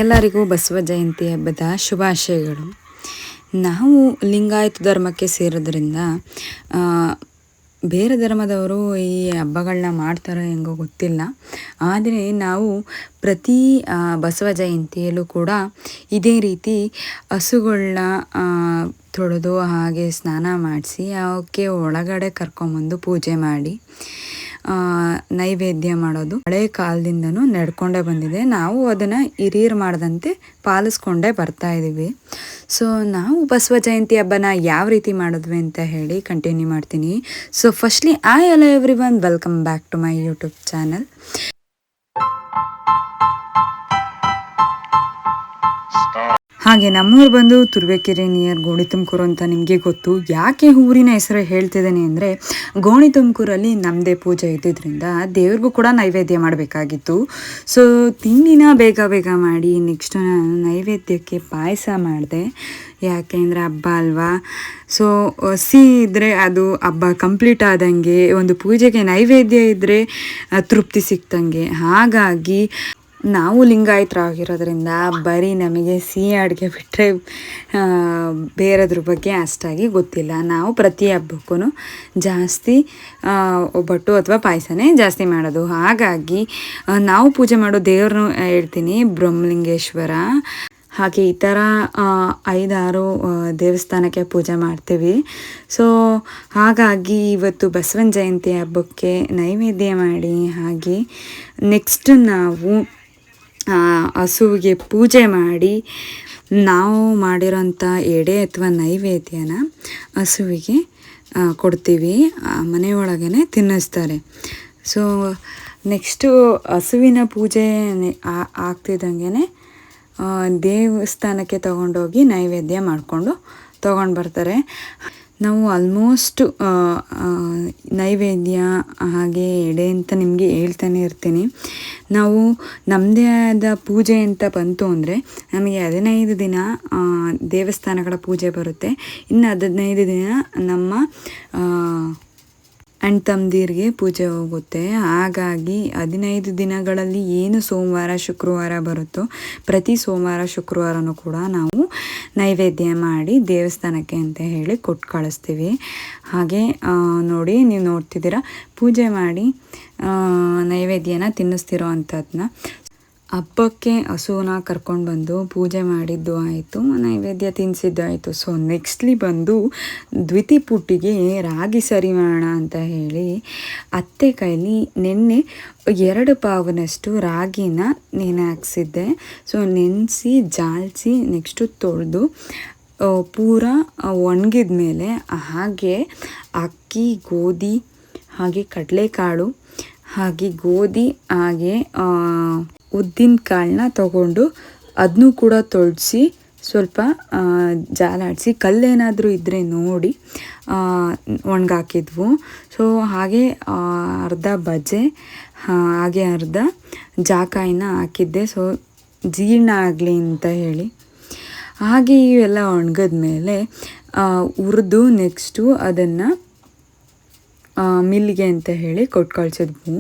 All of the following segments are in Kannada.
ಎಲ್ಲರಿಗೂ ಬಸವ ಜಯಂತಿ ಹಬ್ಬದ ಶುಭಾಶಯಗಳು. ನಾವು ಲಿಂಗಾಯತ ಧರ್ಮಕ್ಕೆ ಸೇರೋದ್ರಿಂದ ಬೇರೆ ಧರ್ಮದವರು ಈ ಹಬ್ಬಗಳನ್ನ ಮಾಡ್ತಾರೋ ಹೆಂಗೋ ಗೊತ್ತಿಲ್ಲ. ಆದರೆ ನಾವು ಪ್ರತಿ ಬಸವ ಜಯಂತಿಯಲ್ಲೂ ಕೂಡ ಇದೇ ರೀತಿ ಹಸುಗಳನ್ನ ತೊಳೆದು ಹಾಗೆ ಸ್ನಾನ ಮಾಡಿಸಿ ಅವಕ್ಕೆ ಒಳಗಡೆ ಕರ್ಕೊಂಬಂದು ಪೂಜೆ ಮಾಡಿ ನೈವೇದ್ಯ ಮಾಡೋದು ಹಳೆ ಕಾಲದಿಂದನೂ ನಡ್ಕೊಂಡೇ ಬಂದಿದೆ. ನಾವು ಅದನ್ನು ಹಿರಿಯರು ಮಾಡದಂತೆ ಪಾಲಿಸ್ಕೊಂಡೇ ಬರ್ತಾ ಇದ್ದೀವಿ. ಸೊ ನಾವು ಬಸವ ಜಯಂತಿ ಹಬ್ಬನ ಯಾವ ರೀತಿ ಮಾಡಿದ್ವಿ ಅಂತ ಹೇಳಿ ಕಂಟಿನ್ಯೂ ಮಾಡ್ತೀನಿ. So firstly hello everyone, welcome back to my YouTube channel. ಹಾಗೆ ನಮ್ಮೂರು ಬಂದು ತುರುವೇಕೆರೆ ನಿಯರ್ ಗೋಣಿ ತುಮಕೂರು ಅಂತ ನಿಮಗೆ ಗೊತ್ತು. ಯಾಕೆ ಊರಿನ ಹೆಸರು ಹೇಳ್ತಿದ್ದೇನೆ ಅಂದರೆ, ಗೋಣಿ ತುಮಕೂರಲ್ಲಿ ನಮ್ಮದೇ ಪೂಜೆ ಇದ್ದಿದ್ದರಿಂದ ದೇವ್ರಿಗೂ ಕೂಡ ನೈವೇದ್ಯ ಮಾಡಬೇಕಾಗಿತ್ತು. ಸೊ ತಿಂಡಿನ ಬೇಗ ಮಾಡಿ ನೆಕ್ಸ್ಟ್ ನಾನು ನೈವೇದ್ಯಕ್ಕೆ ಪಾಯಸ ಮಾಡಿದೆ. ಯಾಕೆಂದರೆ ಹಬ್ಬ ಅಲ್ವಾ. ಸೊ ಸಿಹಿ ಇದ್ದರೆ ಅದು ಹಬ್ಬ ಕಂಪ್ಲೀಟ್ ಆದಂಗೆ, ಒಂದು ಪೂಜೆಗೆ ನೈವೇದ್ಯ ಇದ್ದರೆ ತೃಪ್ತಿ ಸಿಕ್ತಂಗೆ. ಹಾಗಾಗಿ ನಾವು ಲಿಂಗಾಯತರಾಗಿರೋದ್ರಿಂದ ಬರೀ ನಮಗೆ ಸಿಹಿ ಅಡುಗೆ ಬಿಟ್ಟರೆ ಬೇರೆದ್ರ ಬಗ್ಗೆ ಅಷ್ಟಾಗಿ ಗೊತ್ತಿಲ್ಲ. ನಾವು ಪ್ರತಿ ಹಬ್ಬಕ್ಕೂ ಜಾಸ್ತಿ ಒಬ್ಬಟ್ಟು ಅಥವಾ ಪಾಯಸನೇ ಜಾಸ್ತಿ ಮಾಡೋದು. ಹಾಗಾಗಿ ನಾವು ಪೂಜೆ ಮಾಡೋ ದೇವ್ರನ್ನೂ ಹೇಳ್ತೀನಿ, ಬ್ರಹ್ಮಲಿಂಗೇಶ್ವರ. ಹಾಗೆ ಈ ಥರ 5-6 ದೇವಸ್ಥಾನಕ್ಕೆ ಪೂಜೆ ಮಾಡ್ತೀವಿ. ಸೊ ಹಾಗಾಗಿ ಇವತ್ತು ಬಸವನ ಜಯಂತಿ ಹಬ್ಬಕ್ಕೆ ನೈವೇದ್ಯ ಮಾಡಿ ಹಾಗೆ ನೆಕ್ಸ್ಟ್ ನಾವು ಹಸುವಿಗೆ ಪೂಜೆ ಮಾಡಿ ನಾವು ಮಾಡಿರೋಂಥ ಎಡೆ ಅಥವಾ ನೈವೇದ್ಯನ ಹಸುವಿಗೆ ಕೊಡ್ತೀವಿ. ಮನೆಯೊಳಗೇ ತಿನ್ನಿಸ್ತಾರೆ. ಸೊ ನೆಕ್ಸ್ಟು ಹಸುವಿನ ಪೂಜೆ ಆಗ್ತಿದ್ದಂಗೆ ದೇವಸ್ಥಾನಕ್ಕೆ ತೊಗೊಂಡೋಗಿ ನೈವೇದ್ಯ ಮಾಡಿಕೊಂಡು ತೊಗೊಂಡು ಬರ್ತಾರೆ. ನಾವು ಆಲ್ಮೋಸ್ಟ್ ನೈವೇದ್ಯ ಹಾಗೆ ಎಡೆ ಅಂತ ನಿಮಗೆ ಹೇಳ್ತಾನೆ ಇರ್ತೀನಿ. ನಾವು ನಮ್ಮದೇ ಆದ ಪೂಜೆ ಅಂತ ಬಂತು ಅಂದರೆ ನಮಗೆ 15 ದಿನ ದೇವಸ್ಥಾನಗಳ ಪೂಜೆ ಬರುತ್ತೆ. ಇನ್ನು 15 ದಿನ ನಮ್ಮ ಅಣ್ಣ ತಮ್ಮದಿರಿಗೆ ಪೂಜೆ ಹೋಗುತ್ತೆ. ಹಾಗಾಗಿ 15 ದಿನಗಳಲ್ಲಿ ಏನು ಸೋಮವಾರ ಶುಕ್ರವಾರ ಬರುತ್ತೋ ಪ್ರತಿ ಸೋಮವಾರ ಶುಕ್ರವಾರನೂ ಕೂಡ ನಾವು ನೈವೇದ್ಯ ಮಾಡಿ ದೇವಸ್ಥಾನಕ್ಕೆ ಅಂತ ಹೇಳಿ ಕೊಟ್ಟು ಕಳಿಸ್ತೀವಿ. ಹಾಗೆ ನೋಡಿ, ನೀವು ನೋಡ್ತಿದ್ದೀರಾ, ಪೂಜೆ ಮಾಡಿ ನೈವೇದ್ಯನ ತಿನ್ನಿಸ್ತಿರೋ ಅಂಥದ್ದನ್ನ. ಹಬ್ಬಕ್ಕೆ ಹಸುವನ್ನ ಕರ್ಕೊಂಡು ಬಂದು ಪೂಜೆ ಮಾಡಿದ್ದು ಆಯಿತು, ನೈವೇದ್ಯ ತಿನ್ನಿಸಿದ್ದು ಆಯಿತು. ಸೊ ನೆಕ್ಸ್ಟ್ಲಿ ಬಂದು ದ್ವಿತಿ ಪುಟ್ಟಿಗೆ ರಾಗಿ ಸರಿ ಮಾಡೋಣ ಅಂತ ಹೇಳಿ ಅತ್ತೆ ಕೈಲಿ ನಿನ್ನೆ 2 ಪಾವನಷ್ಟು ರಾಗಿನ ನೆನೆ ಹಾಕ್ಸಿದ್ದೆ. ಸೊ ನೆನೆಸಿ ಜಾಲಿಸಿ ನೆಕ್ಸ್ಟು ತೊಳೆದು ಪೂರ ಒಣಗಿದ ಮೇಲೆ ಹಾಗೆ ಅಕ್ಕಿ, ಗೋಧಿ ಹಾಗೆ ಕಡಲೆಕಾಳು ಹಾಗೆ ಗೋಧಿ ಹಾಗೆ ಉದ್ದಿನ ಕಾಳನ್ನ ತಗೊಂಡು ಅದನ್ನೂ ಕೂಡ ತೊಳೆಸಿ ಸ್ವಲ್ಪ ಜಾಲಾಡಿಸಿ ಕಲ್ಲೇನಾದರೂ ಇದ್ದರೆ ನೋಡಿ ಒಣಗಾಕಿದ್ವು. ಸೊ ಹಾಗೆ ಅರ್ಧ ಬಜೆ ಹಾಗೆ ಅರ್ಧ ಜಾಕಾಯಿನ ಹಾಕಿದ್ದೆ. ಸೊ ಜೀರ್ಣ ಆಗಲಿ ಅಂತ ಹೇಳಿ. ಹಾಗೆ ಇವೆಲ್ಲ ಒಣಗಿದ್ಮೇಲೆ ಹುರಿದು ನೆಕ್ಸ್ಟು ಅದನ್ನು ಮಿಲ್ಗೆ ಅಂತ ಹೇಳಿ ಕೊಟ್ಟು ಕಳಿಸಿದ್ವು.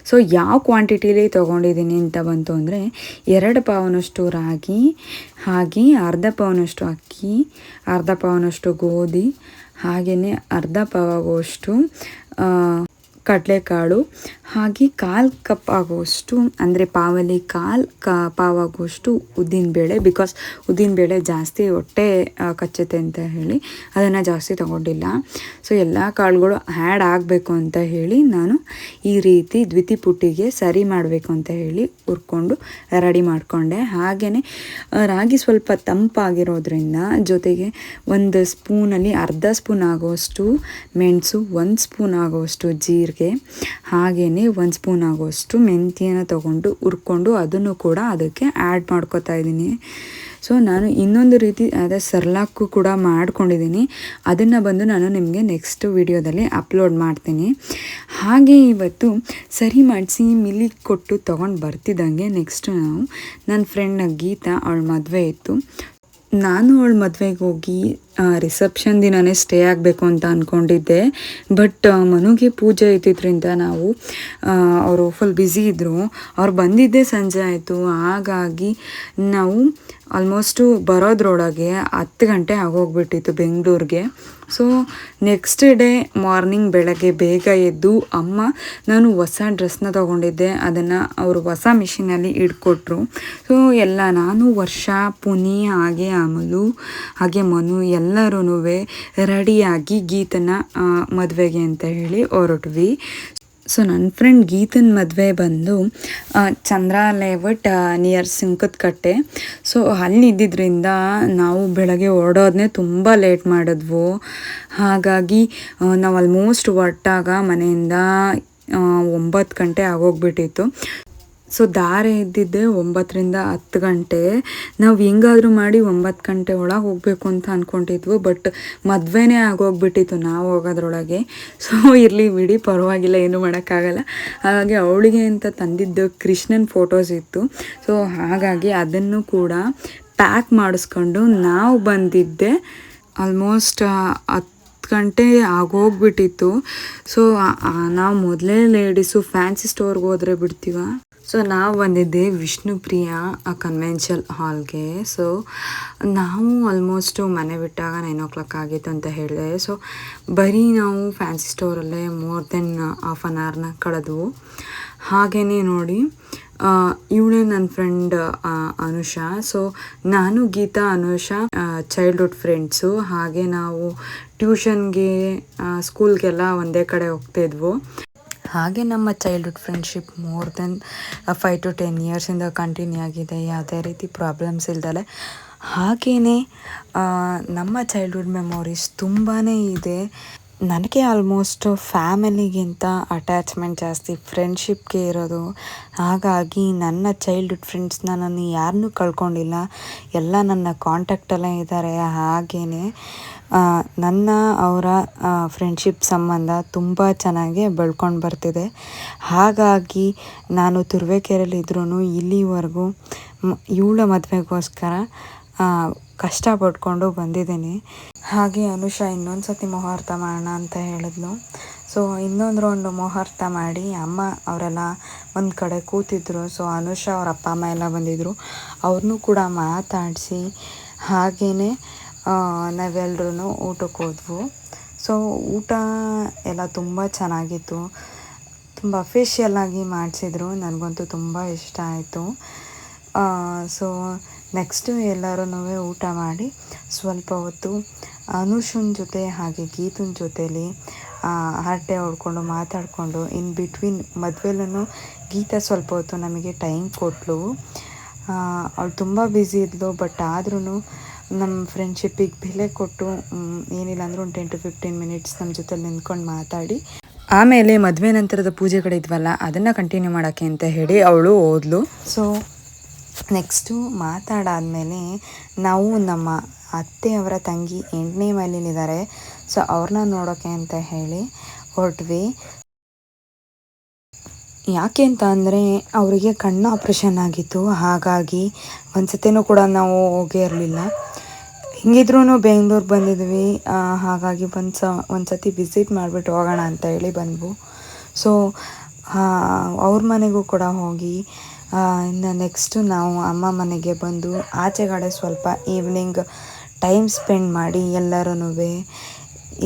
ಸೊ ಯಾವ ಕ್ವಾಂಟಿಟಿಲಿ ತೊಗೊಂಡಿದ್ದೀನಿ ಅಂತ ಬಂತು ಅಂದರೆ 2 ಪಾವನಷ್ಟು ರಾಗಿ ಹಾಗೆ ಅರ್ಧ ಪಾವನಷ್ಟು ಅಕ್ಕಿ, ಅರ್ಧ ಪಾವನಷ್ಟು ಗೋಧಿ ಹಾಗೆಯೇ ಅರ್ಧ ಪಾವಾಗುವಷ್ಟು ಕಡಲೆಕಾಳು ಹಾಗೆ 1/4 ಕಪ್ ಆಗುವಷ್ಟು ಅಂದರೆ ಪಾವಲ್ಲಿ 1/4 ಪಾವಾಗುವಷ್ಟು ಉದ್ದಿನಬೇಳೆ. ಬಿಕಾಸ್ ಉದ್ದಿನಬೇಳೆ ಜಾಸ್ತಿ ಹೊಟ್ಟೆ ಕಚ್ಚುತ್ತೆ ಅಂತ ಹೇಳಿ ಅದನ್ನು ಜಾಸ್ತಿ ತಗೊಂಡಿಲ್ಲ. ಸೊ ಎಲ್ಲ ಕಾಳುಗಳು ಆ್ಯಡ್ ಆಗಬೇಕು ಅಂತ ಹೇಳಿ ನಾನು ಈ ರೀತಿ ದ್ವಿತಿ ಪುಟ್ಟಿಗೆ ಸರಿ ಮಾಡಬೇಕು ಅಂತ ಹೇಳಿ ಹುರ್ಕೊಂಡು ರೆಡಿ ಮಾಡಿಕೊಂಡೆ. ಹಾಗೆಯೇ ರಾಗಿ ಸ್ವಲ್ಪ ತಂಪಾಗಿರೋದ್ರಿಂದ ಜೊತೆಗೆ 1 ಸ್ಪೂನಲ್ಲಿ ಅರ್ಧ ಸ್ಪೂನ್ ಆಗುವಷ್ಟು ಮೆಣಸು, 1 ಸ್ಪೂನ್ ಆಗುವಷ್ಟು ಜೀರಿಗೆ ಹಾಗೆಯೇ 1 ಸ್ಪೂನ್ ಆಗುವಷ್ಟು ಮೆಂತ್ಯನ ತೊಗೊಂಡು ಹುರ್ಕೊಂಡು ಅದನ್ನು ಕೂಡ ಅದಕ್ಕೆ ಆ್ಯಡ್ ಮಾಡ್ಕೊತಾ ಇದ್ದೀನಿ. ಸೊ ನಾನು ಇನ್ನೊಂದು ರೀತಿ ಅದೇ ಸರ್ಲಾಕು ಕೂಡ ಮಾಡ್ಕೊಂಡಿದ್ದೀನಿ. ಅದನ್ನು ಬಂದು ನಾನು ನಿಮಗೆ ನೆಕ್ಸ್ಟ್ ವಿಡಿಯೋದಲ್ಲಿ ಅಪ್ಲೋಡ್ ಮಾಡ್ತೀನಿ. ಹಾಗೆ ಇವತ್ತು ಸರಿ ಮಾಡಿಸಿ ಮಿಲ್ಲಿಗೆ ಕೊಟ್ಟು ತೊಗೊಂಡು ಬರ್ತಿದ್ದಂಗೆ ನೆಕ್ಸ್ಟ್ ನಾವು ನನ್ನ ಫ್ರೆಂಡ್ನ ಗೀತಾ, ಅವಳ ಮದುವೆ ಇತ್ತು. ನಾನು ಅವಳ ಮದುವೆಗೆ ಹೋಗಿ ರಿಸೆಪ್ಷನ್ ದಿನವೇ ಸ್ಟೇ ಆಗಬೇಕು ಅಂತ ಅಂದ್ಕೊಂಡಿದ್ದೆ. ಬಟ್ ಮನುಗೆ ಪೂಜೆ ಇದ್ದಿದ್ದರಿಂದ ನಾವು ಅವರು ಫುಲ್ ಬ್ಯುಸಿ ಇದ್ದರು. ಅವ್ರು ಬಂದಿದ್ದೇ ಸಂಜೆ ಆಯಿತು. ಹಾಗಾಗಿ ನಾವು ಆಲ್ಮೋಸ್ಟು ಬರೋದ್ರೊಳಗೆ 10 ಗಂಟೆ ಆಗೋಗ್ಬಿಟ್ಟಿತ್ತು ಬೆಂಗಳೂರಿಗೆ. ಸೊ ನೆಕ್ಸ್ಟ್ ಡೇ ಮಾರ್ನಿಂಗ್ ಬೆಳಗ್ಗೆ ಬೇಗ ಎದ್ದು ಅಮ್ಮ, ನಾನು ಹೊಸ ಡ್ರೆಸ್ನ ತೊಗೊಂಡಿದ್ದೆ, ಅದನ್ನು ಅವರು ಹೊಸ ಮಿಷಿನಲ್ಲಿ ಇಟ್ಕೊಟ್ರು. ಸೊ ಎಲ್ಲ ನಾನು, ವರ್ಷ, ಪುನಿ, ಹಾಗೆ ಅಮಲು, ಹಾಗೆ ಮನು ಎಲ್ಲರೂ ರೆಡಿಯಾಗಿ ಗೀತನ ಮದುವೆಗೆ ಅಂತ ಹೇಳಿ ಹೊರಟ್ವಿ. ಸೊ ನನ್ನ ಫ್ರೆಂಡ್ ಗೀತನ ಮದುವೆ ಬಂದು ಚಂದ್ರ ಲೇಔಟ್ ನಿಯರ್ ಸುಂಕದಕಟ್ಟೆ. ಸೊ ಅಲ್ಲಿ ಇದ್ದಿದ್ದರಿಂದ ನಾವು ಬೆಳಗ್ಗೆ ಹೊರಡೋದನ್ನೇ ತುಂಬ ಲೇಟ್ ಮಾಡಿದ್ವು. ಹಾಗಾಗಿ ನಾವು ಆಲ್ಮೋಸ್ಟ್ ಹೊರಟಾಗ ಮನೆಯಿಂದ 9 ಗಂಟೆ ಆಗೋಗ್ಬಿಟ್ಟಿತ್ತು. ಸೊ ದಾರೆ ಇದ್ದಿದ್ದೆ 9ರಿಂದ 10 ಗಂಟೆ. ನಾವು ಹೆಂಗಾದರೂ ಮಾಡಿ 9 ಗಂಟೆ ಒಳಗೆ ಹೋಗಬೇಕು ಅಂತ ಅಂದ್ಕೊಂಡಿದ್ವು. ಬಟ್ ಮದುವೆನೇ ಆಗೋಗ್ಬಿಟ್ಟಿತ್ತು ನಾವು ಹೋಗೋದ್ರೊಳಗೆ. ಸೊ ಇರಲಿ ಬಿಡಿ, ಪರವಾಗಿಲ್ಲ, ಏನೂ ಮಾಡೋಕ್ಕಾಗಲ್ಲ. ಹಾಗಾಗಿ ಅವಳಿಗೆ ಅಂತ ತಂದಿದ್ದು ಕೃಷ್ಣನ ಫೋಟೋಸ್ ಇತ್ತು. ಸೊ ಹಾಗಾಗಿ ಅದನ್ನು ಕೂಡ ಪ್ಯಾಕ್ ಮಾಡಿಸ್ಕೊಂಡು ನಾವು ಬಂದಿದ್ದೆ ಆಲ್ಮೋಸ್ಟ್ 10 ಗಂಟೆ ಆಗೋಗ್ಬಿಟ್ಟಿತ್ತು. ಸೊ ನಾವು ಮೊದಲೇ ಲೇಡೀಸು ಫ್ಯಾನ್ಸಿ ಸ್ಟೋರ್ಗೆ ಹೋದರೆ ಬಿಡ್ತೀವ. ಸೊ ನಾವು ಬಂದಿದ್ದೆ ವಿಷ್ಣುಪ್ರಿಯ ಕನ್ವೆನ್ಷನ್ ಹಾಲ್ಗೆ. ಸೊ ನಾವು ಆಲ್ಮೋಸ್ಟು ಮನೆ ಬಿಟ್ಟಾಗ 9 o'clock ಆಗಿತ್ತು ಅಂತ ಹೇಳಿದೆ. ಸೊ ಬರೀ ನಾವು ಫ್ಯಾನ್ಸಿ ಸ್ಟೋರಲ್ಲೇ ಮೋರ್ ದೆನ್ ಹಾಫ್ ಆನ್ ಅವರ್ನ ಕಳೆದ್ವು. ಹಾಗೆಯೇ ನೋಡಿ, ಇವಳೇ ನನ್ನ ಫ್ರೆಂಡ್ ಅನುಷಾ. ಸೊ ನಾನು, ಗೀತಾ, ಅನುಷಾ ಚೈಲ್ಡ್ಹುಡ್ ಫ್ರೆಂಡ್ಸು. ಹಾಗೆ ನಾವು ಟ್ಯೂಷನ್ಗೆ, ಸ್ಕೂಲ್ಗೆಲ್ಲ ಒಂದೇ ಕಡೆ ಹೋಗ್ತಿದ್ವು. ಹಾಗೆ ನಮ್ಮ childhood friendship more than 5 to 10 ಇಯರ್ಸಿಂದ ಕಂಟಿನ್ಯೂ ಆಗಿದೆ, ಯಾವುದೇ ರೀತಿ ಪ್ರಾಬ್ಲಮ್ಸ್ ಇಲ್ದಲೆ. ಹಾಗೆಯೇ ನಮ್ಮ ಚೈಲ್ಡ್ಹುಡ್ ಮೆಮೊರೀಸ್ ತುಂಬಾ ಇದೆ. ನನಗೆ ಆಲ್ಮೋಸ್ಟ್ ಫ್ಯಾಮಿಲಿಗಿಂತ ಅಟ್ಯಾಚ್ಮೆಂಟ್ ಜಾಸ್ತಿ ಫ್ರೆಂಡ್ಶಿಪ್ಗೆ ಇರೋದು. ಹಾಗಾಗಿ ನನ್ನ ಚೈಲ್ಡ್ಹುಡ್ ಫ್ರೆಂಡ್ಸ್ನ ನಾನು ಯಾರನ್ನೂ ಕಳ್ಕೊಂಡಿಲ್ಲ, ಎಲ್ಲ ನನ್ನ ಕಾಂಟ್ಯಾಕ್ಟಲ್ಲೇ ಇದ್ದಾರೆ. ಹಾಗೆಯೇ ನನ್ನ ಅವರ ಫ್ರೆಂಡ್ಶಿಪ್ ಸಂಬಂಧ ತುಂಬ ಚೆನ್ನಾಗಿ ಬೆಳ್ಕೊಂಡು ಬರ್ತಿದೆ. ಹಾಗಾಗಿ ನಾನು ತುರುವೇಕೆರೆಯಲ್ಲಿದ್ರೂ ಇಲ್ಲಿವರೆಗೂ ಇವಳ ಮದುವೆಗೋಸ್ಕರ ಕಷ್ಟಪಟ್ಕೊಂಡು ಬಂದಿದ್ದೀನಿ. ಹಾಗೆ ಅನುಷಾ ಇನ್ನೊಂದು ಸತಿ ಮುಹೂರ್ತ ಮಾಡೋಣ ಅಂತ ಹೇಳಿದ್ಲು. ಸೊ ಇನ್ನೊಂದು ರೌಂಡು ಮುಹೂರ್ತ ಮಾಡಿ ಅಮ್ಮ ಅವರೆಲ್ಲ ಒಂದು ಕಡೆ ಕೂತಿದ್ರು. ಸೊ ಅನುಷಾ ಅವ್ರ ಅಪ್ಪ ಅಮ್ಮ ಎಲ್ಲ ಬಂದಿದ್ದರು, ಅವ್ರನ್ನೂ ಕೂಡ ಮಾತಾಡಿಸಿ ಹಾಗೆಯೇ ನಾವೆಲ್ಲರೂ ಊಟಕ್ಕೆ ಹೋದ್ವು. ಸೊ ಊಟ ಎಲ್ಲ ತುಂಬ ಚೆನ್ನಾಗಿತ್ತು, ತುಂಬ ಅಫಿಷಿಯಲ್ಲಾಗಿ ಮಾಡಿಸಿದ್ರು. ನನಗಂತೂ ತುಂಬ ಇಷ್ಟ ಆಯಿತು. ಸೊ ನೆಕ್ಸ್ಟು ಎಲ್ಲರೂ ಊಟ ಮಾಡಿ ಸ್ವಲ್ಪ ಹೊತ್ತು ಅನುಷನ್ ಜೊತೆ ಹಾಗೆ ಗೀತನ ಜೊತೇಲಿ ಹರಟೆ ಹೊಡ್ಕೊಂಡು ಮಾತಾಡಿಕೊಂಡು ಇನ್ ಬಿಟ್ವೀನ್ ಮದುವೆಲೂ ಗೀತಾ ಸ್ವಲ್ಪ ಹೊತ್ತು ನಮಗೆ ಟೈಮ್ ಕೊಟ್ಟಳು. ಅವಳು ತುಂಬ ಬ್ಯುಸಿ ಇದ್ಲು, ಬಟ್ ಆದ್ರೂ ನಮ್ಮ ಫ್ರೆಂಡ್ಶಿಪ್ಪಿಗೆ ಬೆಲೆ ಕೊಟ್ಟು ಏನಿಲ್ಲ ಅಂದರೂ ಒಂದು 10 to 15 minutes ನಮ್ಮ ಜೊತೆಲಿ ನಿಂತ್ಕೊಂಡು ಮಾತಾಡಿ ಆಮೇಲೆ ಮದುವೆ ನಂತರದ ಪೂಜೆಗಳಿದ್ವಲ್ಲ ಅದನ್ನು ಕಂಟಿನ್ಯೂ ಮಾಡೋಕ್ಕೆ ಅಂತ ಹೇಳಿ ಅವಳು ಹೋದ್ಲು. ಸೊ ನೆಕ್ಸ್ಟು ಮಾತಾಡಾದಮೇಲೆ ನಾವು ನಮ್ಮ ಅತ್ತೆಯವರ ತಂಗಿ 8ನೇ ಮೈಲಿನಿದ್ದಾರೆ. ಸೊ ಅವ್ರನ್ನ ನೋಡೋಕ್ಕೆ ಅಂತ ಹೇಳಿ ಹೊರಟ್ವಿ. ಯಾಕೆ ಅಂತ ಅಂದರೆ ಅವರಿಗೆ ಕಣ್ಣು ಆಪ್ರೇಷನ್ ಆಗಿತ್ತು. ಹಾಗಾಗಿ ಒಂದು ಸತಿನೂ ಕೂಡ ನಾವು ಹೋಗೇ ಇರಲಿಲ್ಲ. ಹಿಂಗಿದ್ರೂ ಬೆಂಗಳೂರು ಬಂದಿದ್ವಿ. ಹಾಗಾಗಿ ಒಂದು ಸತಿ ವಿಸಿಟ್ ಮಾಡಿಬಿಟ್ಟು ಹೋಗೋಣ ಅಂತ ಹೇಳಿ ಬಂದ್ವು. ಸೊ ಅವ್ರ ಮನೆಗೂ ಕೂಡ ಹೋಗಿ ಇನ್ನು ನೆಕ್ಸ್ಟು ನಾವು ಅಮ್ಮ ಮನೆಗೆ ಬಂದು ಆಚೆಗಡೆ ಸ್ವಲ್ಪ ಈವ್ನಿಂಗ್ ಟೈಮ್ ಸ್ಪೆಂಡ್ ಮಾಡಿ ಎಲ್ಲರೂ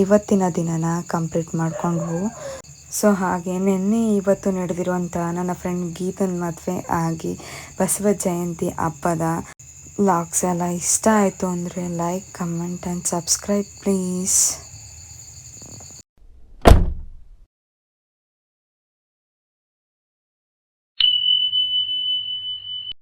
ಇವತ್ತಿನ ದಿನನ ಕಂಪ್ಲೀಟ್ ಮಾಡಿಕೊಂಡ್ವು. ಸೊ ಹಾಗೆ ನಿನ್ನೆ ಇವತ್ತು ನಡೆದಿರುವಂಥ ನನ್ನ ಫ್ರೆಂಡ್ ಗೀತನ ಮದುವೆ ಆಗಿ ಬಸವ ಜಯಂತಿ ಹಬ್ಬದ ವ್ಲಾಗ್ಸ್ ಎಲ್ಲ ಇಷ್ಟ ಆಯಿತು ಅಂದರೆ like, comment and subscribe please.